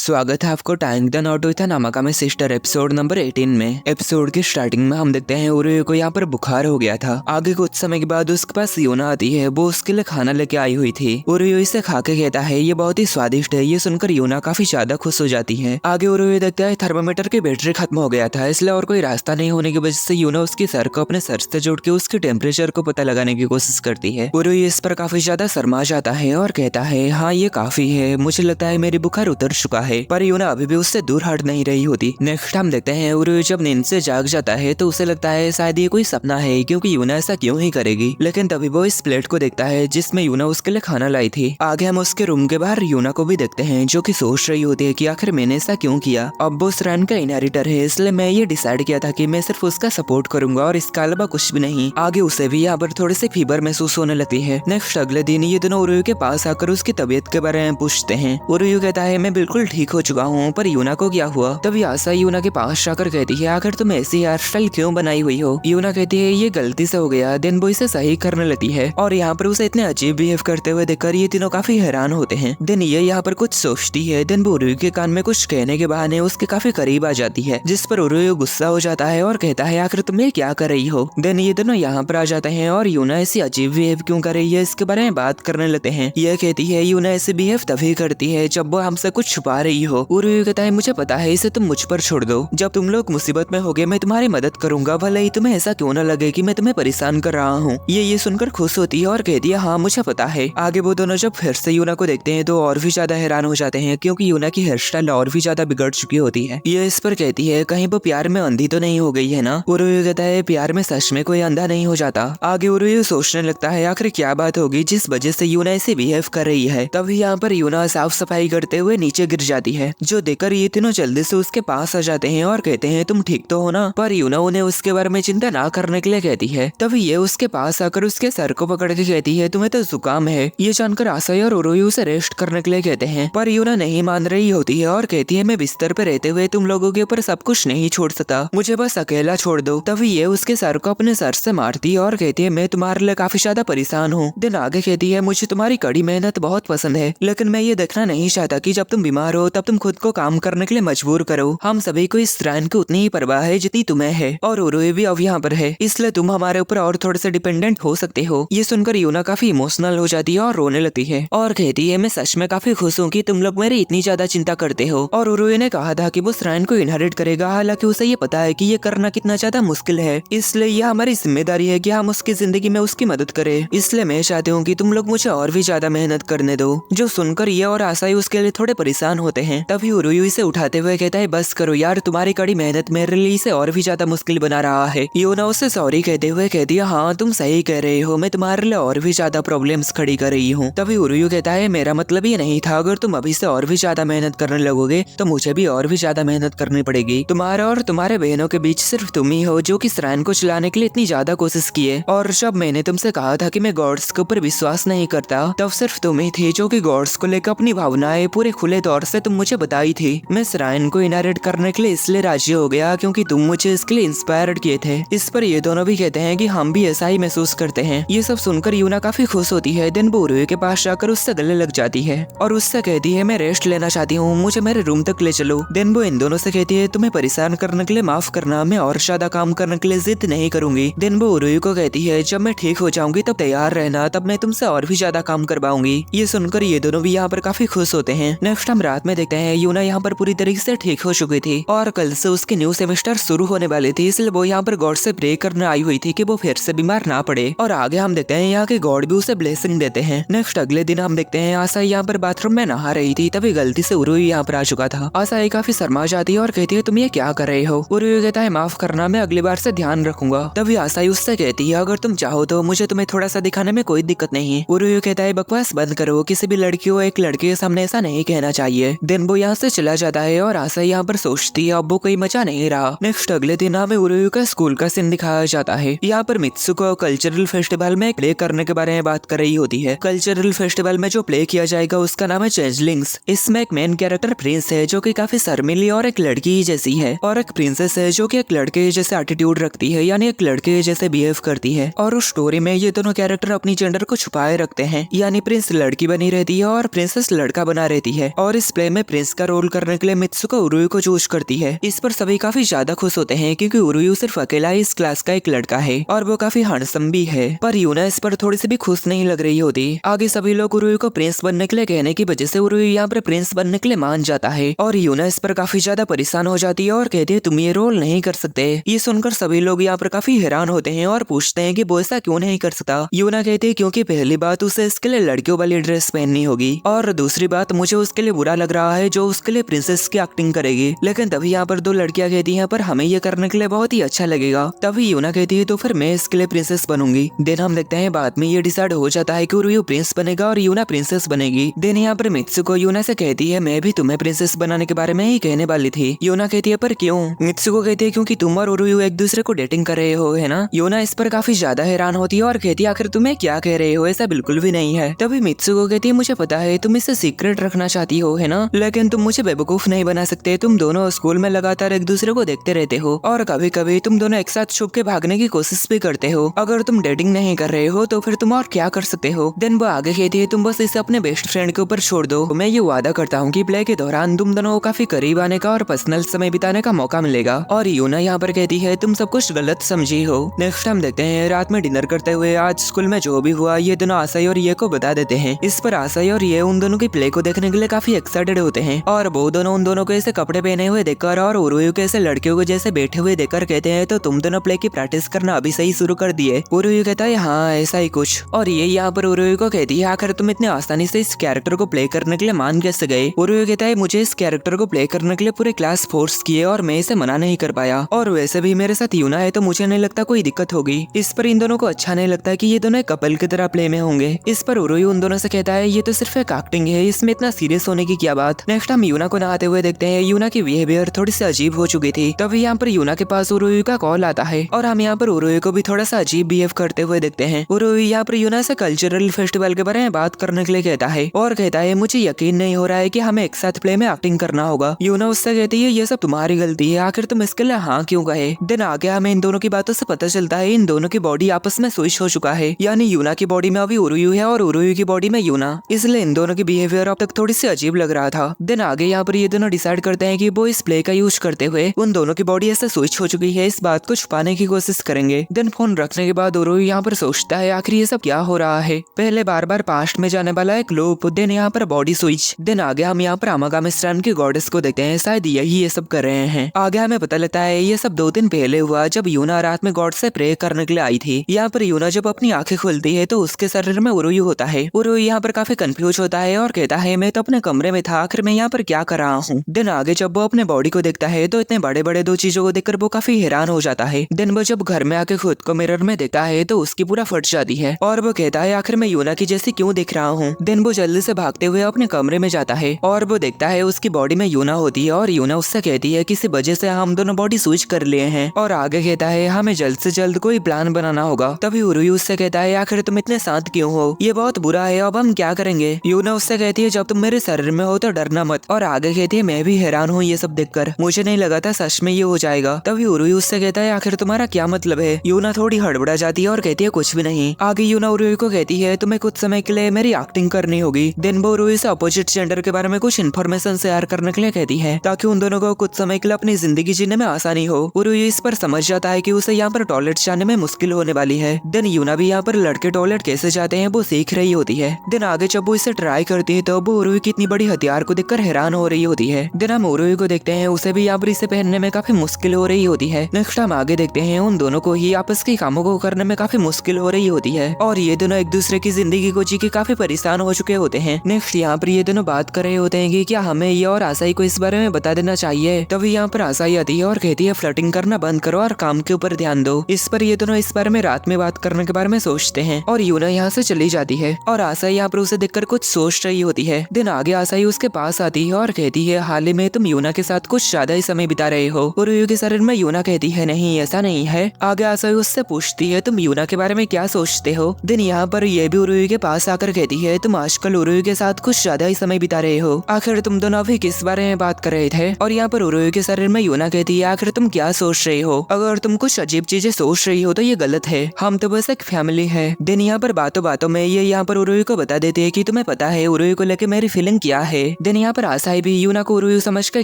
स्वागत है आपको टाइम द नॉट विथ नामाका में सिस्टर एपिसोड नंबर 18 में। एपिसोड की स्टार्टिंग में हम देखते हैं उरुयो को यहाँ पर बुखार हो गया था। आगे कुछ समय के बाद उसके पास यूना आती है, वो उसके लिए खाना लेके आई हुई थी। उरुयो इसे खा के कहता है ये बहुत ही स्वादिष्ट है। ये सुनकर यूना काफी ज्यादा खुश हो जाती है। आगे उरुयो देखता है थर्मामीटर की बैटरी खत्म हो गया था, इसलिए और कोई रास्ता नहीं होने की वजह से यूना उसकी सर को अपने सर से जोड़ के उसके टेम्परेचर को पता लगाने की कोशिश करती है। उरुयो इस पर काफी ज्यादा शर्मा जाता है और कहता है हाँ ये काफी है, मुझे लगता है मेरी बुखार उतर चुका है। पर यूना अभी भी उससे दूर हट नहीं रही होती। नेक्स्ट हम देखते हैं उरुयो जब नींद से जाग जाता है तो उसे लगता है शायद ये कोई सपना है, क्योंकि यूना ऐसा क्यों ही करेगी। लेकिन तभी वो इस प्लेट को देखता है जिसमें यूना उसके लिए खाना लाई थी। आगे हम उसके रूम के बाहर यूना को भी देखते हैं जो कि सोच रही होती है कि आखिर मैंने ऐसा क्यों किया। अब वो उस रैन का इनहेरिटर है, इसलिए मैं ये डिसाइड किया था कि मैं सिर्फ उसका सपोर्ट करूंगा और इसके अलावा कुछ भी नहीं। आगे उसे भी यहाँ पर थोड़ी सी फीवर महसूस होने लगती है। नेक्स्ट अगले दिन ये दोनों उरुयो के पास आकर उसकी तबीयत के बारे में पूछते हैं। उरुयो कहता है मैं बिल्कुल ठीक हो चुका हूँ, पर यूना को क्या हुआ। तभी आसा यूना के पास जाकर कहती है आखिर तुम ऐसी हेयर स्टाइल क्यों बनाई हुई हो। यूना कहती है ये गलती से हो गया। देन वो इसे सही करने लगती है और यहाँ पर उसे इतने अजीब बिहेव करते हुए देखकर ये तीनों काफी हैरान होते हैं। देन ये यहाँ पर कुछ सोचती है। देन वो उरुयो के कान में कुछ कहने के बहाने उसके काफी करीब आ जाती है, जिस पर उरुयो गुस्सा हो जाता है और कहता है आखिर तुम ये क्या कर रही हो। देन ये दोनों यहाँ पर आ जाते हैं और यूना ऐसी अजीब बिहेव क्यों कर रही है इसके बारे में बात करने लगते हैं। यह कहती है यूना ऐसे बिहेव तभी करती है जब वो हमसे कुछ छुपा रही हो। उरुयो कहता है मुझे पता है, इसे तुम मुझ पर छोड़ दो। जब तुम लोग मुसीबत में होगे मैं तुम्हारी मदद करूंगा, भले ही तुम्हें ऐसा क्यों न लगे कि मैं तुम्हें परेशान कर रहा हूँ। ये सुनकर खुश होती है और कहती है हाँ मुझे पता है। आगे वो दोनों जब फिर से यूना को देखते हैं तो और भी ज्यादा हैरान हो जाते हैं, क्योंकि यूना की हेयर स्टाइल और भी ज्यादा बिगड़ चुकी होती है। ये इस पर कहती है कहीं वो प्यार में अंधी तो नहीं हो गई है ना। उरुयो कहता है प्यार में सच में कोई अंधा नहीं हो जाता। आगे उरुयो सोचने लगता है आखिर क्या बात होगी जिस वजह से यूना ऐसे बिहेव कर रही है। तभी यहाँ पर यूना साफ सफाई करते हुए नीचे गिर जाती है, जो देखकर ये तीनों जल्दी से उसके पास आ जाते हैं और कहते हैं तुम ठीक तो हो ना। पर यूना उन्हें उसके बारे में चिंता ना करने के लिए कहती है। तभी ये उसके पास आकर उसके सर को पकड़ के कहती है तुम्हें तो जुकाम है। ये जानकर आसाई और उरुयो उसे रेस्ट करने के लिए कहते हैं, पर यूना नहीं मान रही होती है और कहती है मैं बिस्तर पे रहते हुए तुम लोगों के ऊपर सब कुछ नहीं छोड़ सकता, मुझे बस अकेला छोड़ दो। तभी ये उसके सर को अपने सर से मारती है और कहती है मैं तुम्हारे लिए काफी ज्यादा परेशान हूँ। दिन आगे कहती है मुझे तुम्हारी कड़ी मेहनत बहुत पसंद है, लेकिन मैं ये देखना नहीं चाहता कि जब तुम बीमार हो तब तुम खुद को काम करने के लिए मजबूर करो। हम सभी को इस रैन की उतनी ही परवाह है जितनी तुम्हें है, और उरुयो भी अब यहाँ पर है, इसलिए तुम हमारे ऊपर और थोड़े से डिपेंडेंट हो सकते हो। ये सुनकर यूना काफी इमोशनल हो जाती है और रोने लगती है और कहती है मैं सच में काफी खुश हूँ कि तुम लोग मेरी इतनी ज्यादा चिंता करते हो। और उरुयो ने कहा था कि वो रैन को इनहेरिट करेगा, हालांकि उसे ये पता है कि ये करना कितना ज्यादा मुश्किल है, इसलिए यह हमारी जिम्मेदारी है कि हम उसकी जिंदगी में उसकी मदद करें। इसलिए मैं चाहती हूँ कि तुम लोग मुझे और भी ज्यादा मेहनत करने दो। जो सुनकर ये और आसाई उसके लिए थोड़े परेशान होते हैं। तभी उरुयो इसे उठाते हुए कहता है बस करो यार, तुम्हारी कड़ी मेहनत मेरे लिए इसे और भी ज्यादा मुश्किल बना रहा है। यूना उससे सॉरी कहते हुए कहती है हाँ तुम सही कह रहे हो, मैं तुम्हारे लिए और भी ज्यादा प्रॉब्लम्स खड़ी कर रही हूँ। तभी उरुयो कहता है मेरा मतलब ये नहीं था, अगर तुम अभी से और भी ज्यादा मेहनत करने लगोगे तो मुझे भी और भी ज्यादा मेहनत करनी पड़ेगी। तुम्हारा और तुम्हारे बहनों के बीच सिर्फ तुम ही हो जो कि रैन को चलाने के लिए इतनी ज्यादा कोशिश की है। और जब मैंने तुमसे कहा था कि मैं गॉड्स के ऊपर विश्वास नहीं करता, तब सिर्फ तुम ही थी जो कि गॉड्स को लेकर अपनी भावनाएं पूरे खुले तौर से तुम मुझे बताई थी। मैं रैन को इनहेरिट करने के लिए इसलिए राजी हो गया क्योंकि तुम मुझे इसके लिए इंस्पायर्ड किए थे। इस पर ये दोनों भी कहते हैं कि हम भी ऐसा ही महसूस करते हैं। ये सब सुनकर यूना काफी खुश होती है। दिन वो उरुयो के पास जाकर उससे गले लग जाती है और उससे कहती है मैं रेस्ट लेना चाहती हूँ, मुझे मेरे रूम तक ले चलो। दिन वो इन दोनों से कहती है तुम्हें परेशान करने के लिए माफ करना, मैं और ज्यादा काम करने के लिए जिद नहीं करूंगी। दिन वो उरुयो को कहती है जब मैं ठीक हो जाऊंगी तब तैयार रहना, तब मैं तुमसे और भी ज्यादा काम करवाऊंगी। ये सुनकर ये दोनों भी यहाँ पर काफी खुश होते हैं। नेक्स्ट हम रात में देखते हैं यूना यहाँ पर पूरी तरीके से ठीक हो चुकी थी और कल से उसकी न्यू सेमेस्टर शुरू होने वाली थी, इसलिए वो यहाँ पर गॉड से प्रे करने आई हुई थी कि वो फिर से बीमार ना पड़े। और आगे हम देखते हैं यहाँ के गॉड भी उसे ब्लेसिंग देते हैं। नेक्स्ट अगले दिन हम देखते हैं आसाई यहाँ पर बाथरूम में नहा रही थी, तभी गलती से उरुयो यहाँ पर आ चुका था। आसाई काफी शर्मा जाती है और कहती है तुम ये क्या कर रहे हो। उरुयो कहता है माफ करना, मैं अगली बार से ध्यान रखूंगा। तभी आसाई उससे कहती है अगर तुम चाहो तो मुझे तुम्हें थोड़ा सा दिखाने में कोई दिक्कत नहीं। उरुयो कहता है बकवास बंद करो, किसी भी लड़की को एक लड़के के सामने ऐसा नहीं कहना चाहिए। दिन वो यहाँ से चला जाता है और आसाई यहाँ पर सोचती है अब वो कोई मजा नहीं रहा। नेक्स्ट अगले दिन हमें उरुयो का स्कूल का सीन दिखाया जाता है। यहाँ पर मित्सुको कल्चरल फेस्टिवल में प्ले करने के बारे में बात कर रही होती है। कल्चरल फेस्टिवल में जो प्ले किया जाएगा उसका नाम है चेंजलिंग्स। इसमें एक मेन कैरेक्टर प्रिंस है जो कि काफी शर्मीली और एक लड़की जैसी है, और एक प्रिंसेस है जो कि एक लड़के जैसे एटीट्यूड रखती है, यानी एक लड़के जैसे बिहेव करती है। और उस स्टोरी में ये दोनों कैरेक्टर अपनी जेंडर को छुपाए रखते हैं, यानी प्रिंस लड़की बनी रहती है और प्रिंसेस लड़का बना रहती है। और इस प्ले में प्रिंस का रोल करने के लिए मित्सुको उरुयु को चूज करती है। इस पर सभी काफी ज्यादा खुश होते हैं क्योंकि उरुयु सिर्फ अकेला ही इस क्लास का एक लड़का है और वो काफी हैंडसम भी है। पर यूना इस पर थोड़ी सी भी खुश नहीं लग रही होती। आगे सभी लोग उरुयु को प्रिंस बनने के लिए कहने की वजह से उरुयु यहाँ पर प्रिंस बनने के लिए मान जाता है और यूना इस पर काफी ज्यादा परेशान हो जाती है और कहती है तुम ये रोल नहीं कर सकते। ये सुनकर सभी लोग यहाँ पर काफी हैरान होते हैं और पूछते हैं कि वो ऐसा क्यों नहीं कर सकता। यूना कहती है क्योंकि पहली बात उसे इसके लिए लड़कियों वाली ड्रेस पहननी होगी और दूसरी बात मुझे उसके लिए बुरा लग रहा है जो उसके लिए प्रिंसेस की एक्टिंग करेगी। लेकिन तभी यहाँ पर दो लड़कियां कहती हैं पर हमें ये करने के लिए बहुत ही अच्छा लगेगा। तभी यूना कहती है तो फिर मैं इसके लिए प्रिंसेस बनूंगी। देन हम देखते हैं बाद में ये डिसाइड हो जाता है कि उरुयु प्रिंस बनेगा और यूना प्रिंसेस बनेगी। देन यहाँ पर मित्सुको यूना से कहती है मैं भी तुम्हें प्रिंसेस बनाने के बारे में ही कहने वाली थी। यूना कहती है पर क्यों? मित्सुको कहती है क्योंकि तुम और उरुयु एक दूसरे को डेटिंग कर रहे हो, है ना? यूना इस पर काफी ज्यादा हैरान होती है और कहती है आखिर तुम्हें क्या कह रहे हो, ऐसा बिल्कुल भी नहीं है। तभी मित्सुको कहती है मुझे पता है तुम इसे सीक्रेट रखना चाहती हो, है ना, लेकिन तुम मुझे बेवकूफ नहीं बना सकते। तुम दोनों स्कूल में लगातार एक दूसरे को देखते रहते हो और कभी कभी तुम दोनों एक साथ छुप के भागने की कोशिश भी करते हो। अगर तुम डेटिंग नहीं कर रहे हो तो फिर तुम और क्या कर सकते हो? देन वो आगे कहती है तुम बस इसे अपने बेस्ट फ्रेंड के ऊपर छोड़ दो। मैं ये वादा करता हूँ कि प्ले के दौरान तुम दोनों को काफी करीब आने का और पर्सनल समय बिताने का मौका मिलेगा। और यूना यहाँ पर कहती है तुम सब कुछ गलत समझी हो। नेक्स्ट हम देखते हैं रात में डिनर करते हुए आज स्कूल में जो भी हुआ ये दोनों आसाई और ये को बता देते हैं। इस पर आसाई और ये उन दोनों की प्ले को देखने के लिए काफी एक्साइटेड होते हैं और वो दोनों उन दोनों को ऐसे कपड़े पहने हुए देखकर और उरुयु के ऐसे लड़कियों को जैसे बैठे हुए देखकर कहते हैं तो तुम दोनों प्ले की प्रैक्टिस करना अभी से ही शुरू कर दिए। उरुयु कहता है हाँ ऐसा ही कुछ। और ये यहाँ पर उरुयु को कहती है आखिर तुम इतने आसानी से इस कैरेक्टर को प्ले करने के लिए मान कैसे गए? उरुयु कहता है मुझे इस कैरेक्टर को प्ले करने के लिए पूरे क्लास फोर्स किए और मैं इसे मना नहीं कर पाया और वैसे भी मेरे साथ यूना है तो मुझे नहीं लगता कोई दिक्कत होगी। इस पर इन दोनों को अच्छा नहीं लगता कि ये दोनों एक कपल की तरह प्ले में होंगे। इस पर उरुयु उन दोनों से कहता है ये तो सिर्फ एक एक्टिंग है, इसमें इतना सीरियस होने की क्या बात। नेक्स्ट हम यूना को नहाते हुए देखते हैं। यूना की बिहेवियर थोड़ी सी अजीब हो चुकी थी। तभी यहाँ पर यूना के पास उरुयु का कॉल आता है और हम यहाँ पर उरुयु को भी थोड़ा सा अजीब बिहेव करते हुए देखते हैं। उरुयु यहाँ पर यूना से कल्चरल फेस्टिवल के बारे में बात करने के लिए कहता है और कहता है मुझे यकीन नहीं हो रहा है कि हमें एक साथ प्ले में एक्टिंग करना होगा। यूना उससे कहती है ये सब तुम्हारी गलती है, आखिर तुम इसके लिए हाँ क्यों कहे। दिन आगे हमें इन दोनों की बातों से पता चलता है इन दोनों की बॉडी आपस में स्विच हो चुका है, यानी यूना की बॉडी में अभी उरुयु है और उरुयु की बॉडी में यूना। इसलिए इन दोनों की बिहेवियर अब तक थोड़ी सी अजीब लग रहा था। दिन आगे यहाँ पर ये दोनों डिसाइड करते हैं कि वो इस प्ले का यूज करते हुए उन दोनों की बॉडी ऐसे स्विच हो चुकी है इस बात को छुपाने की कोशिश करेंगे। दिन फोन रखने के बाद उरुयु यहाँ पर सोचता है आखिर ये सब क्या हो रहा है। पहले बार बार पास्ट में जाने वाला एक लूप, दिन यहाँ पर बॉडी स्विच। दिन आगे हम यहाँ पर अमागामी स्ट्रैंड की गॉडेस को देखते हैं, शायद यही ये सब कर रहे हैं। आगे हमें पता लगता है ये सब 2 दिन पहले हुआ जब यूना रात में गॉड से प्रे करने के लिए आई थी। यहाँ पर यूना जब अपनी आंखें खोलती है तो उसके शरीर में उरुयु होता है। उरुयु यहाँ पर काफी कंफ्यूज होता है और कहता है मैं तो अपने कमरे में था, आखिर मैं यहाँ पर क्या कर रहा हूँ। दिन आगे जब वो अपने बॉडी को देखता है तो इतने बड़े बड़े 2 चीजों को देखकर वो काफी हैरान हो जाता है। दिन वो जब घर में आके खुद को मिरर में देखता है तो उसकी पूरा फट जाती है और वो कहता है आखिर मैं यूना की जैसी क्यों दिख रहा हूँ। दिन वो जल्दी से भागते हुए अपने कमरे में जाता है और वो देखता है उसकी बॉडी में यूना होती है और यूना उससे कहती है किसी वजह से हम दोनों बॉडी स्विच कर लिए हैं और आगे कहता है हमें जल्द से जल्द कोई प्लान बनाना होगा। तभी उरुयु उससे कहता है आखिर तुम इतने शांत क्यों हो, ये बहुत बुरा है, अब हम क्या करेंगे। यूना उससे कहती है जब तुम मेरे शरीर में हो तो डरना मत और आगे कहती है मैं भी हैरान हूँ ये सब देखकर, मुझे नहीं लगा था सच में ये हो जाएगा। तभी उरुयु उससे कहता है आखिर तुम्हारा क्या मतलब है। यूना थोड़ी हड़बड़ा जाती है और कहती है कुछ भी नहीं। आगे यूना उरुयु को कहती है तुम्हें कुछ समय के लिए मेरी एक्टिंग करनी होगी। दिन वो उरुयु से अपोजिट जेंडर के बारे में कुछ इन्फॉर्मेशन शेयर करने के लिए कहती है ताकि उन दोनों को कुछ समय के लिए अपनी जिंदगी जीने में आसानी हो। उरुयु इस पर समझ जाता है कि उसे यहाँ पर टॉयलेट जाने में मुश्किल होने वाली है। दिन यूना भी यहाँ पर लड़के टॉयलेट कैसे जाते हैं वो सीख रही होती है। दिन आगे जब वो इसे ट्राई करती है तो वो उरुयु की इतनी बड़ी हथियार को देखकर हैरान हो रही होती है। दिन हम उरुयु को देखते हैं, उसे भी यहाँ पर इसे पहनने में काफी मुश्किल हो रही होती है। नेक्स्ट हम आगे देखते हैं उन दोनों को ही आपस के कामों को करने में काफी मुश्किल हो रही होती है और ये दोनों एक दूसरे की जिंदगी को जी के काफी परेशान हो चुके होते हैं। नेक्स्ट यहाँ पर ये दोनों बात कर रहे होते हैं कि क्या हमें ये और आसाई को इस बारे में बता देना चाहिए। तभी यहाँ पर आसाई आती है और कहती है फ्लर्टिंग करना बंद करो और काम के ऊपर ध्यान दो। इस पर ये दोनों इस बारे में रात में बात करने के बारे में सोचते हैं और यूना यहाँ से चली जाती है और आसाई यहाँ पर उसे देखकर कुछ सोच रही होती है। दिन आगे आसाई उसके पास आती है और कहती है हाल ही में तुम यूना के साथ कुछ ज्यादा ही समय बिता रहे हो। उरुयु के शरीर में यूना कहती है नहीं ऐसा नहीं है। आगे आसाई उससे पूछती है तुम यूना के बारे में क्या सोचते हो। दिन यहाँ पर ये भी उरुयु के पास आकर कहती है तुम आजकल उरुयु के साथ कुछ ज्यादा ही समय बिता रहे हो, आखिर तुम दोनों अभी किस बारे में बात कर रहे थे। और यहाँ पर उरुयु के शरीर में यूना कहती है आखिर तुम क्या सोच रहे हो, अगर तुम कुछ अजीब चीजें सोच रही हो तो ये गलत है, हम तो बस एक फैमिली है। दिन यहाँ पर बातों बातों में ये यहाँ पर उरुयु को बता देती है कि तुम्हें पता है उरुयु को लेके मेरी फीलिंग क्या है। देन यहाँ पर आसाई भी यूना को उरुयु समझ कर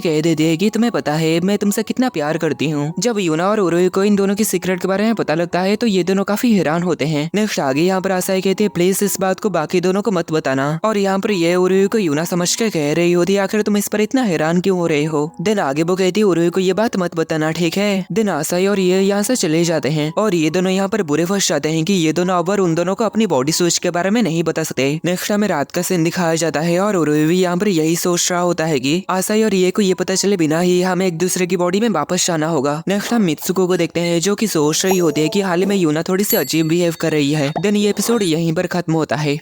कह देती है कि तुम्हें पता है मैं तुमसे कितना प्यार करती हूँ। जब यूना और उरुयु को इन दोनों की सीक्रेट के बारे में पता लगता है तो ये दोनों काफी हैरान होते हैं। नेक्स्ट आगे यहाँ पर आसाई कहती है प्लीज इस बात को बाकी दोनों को मत बताना, और यहाँ पर ये उरुयु को यूना समझ कर कह रही होती है आखिर तुम इस पर इतना हैरान क्यों हो रहे हो। देन आगे वो कहती है उरुयु को ये बात मत बताना, ठीक है। देन आसाई और ये यहाँ से चले जाते हैं और ये दोनों यहाँ पर बुरे फंस जाते हैं कि ये दोनों अब उन दोनों को अपनी बॉडी स्विच के बारे में नहीं बता सकते। नेक्स्ट हमें रात का सीन दिखाया जाता है और उरुयु भी यहाँ पर यही सोच रहा होता है कि आसाई और ये को ये पता चले बिना ही हमें एक दूसरे की बॉडी में वापस जाना होगा। नेक्स्ट हम मित्सुको को देखते हैं जो कि सोच रही होती है कि हाल ही में यूना थोड़ी सी अजीब बिहेव कर रही है। देन ये एपिसोड यहीं पर खत्म होता है।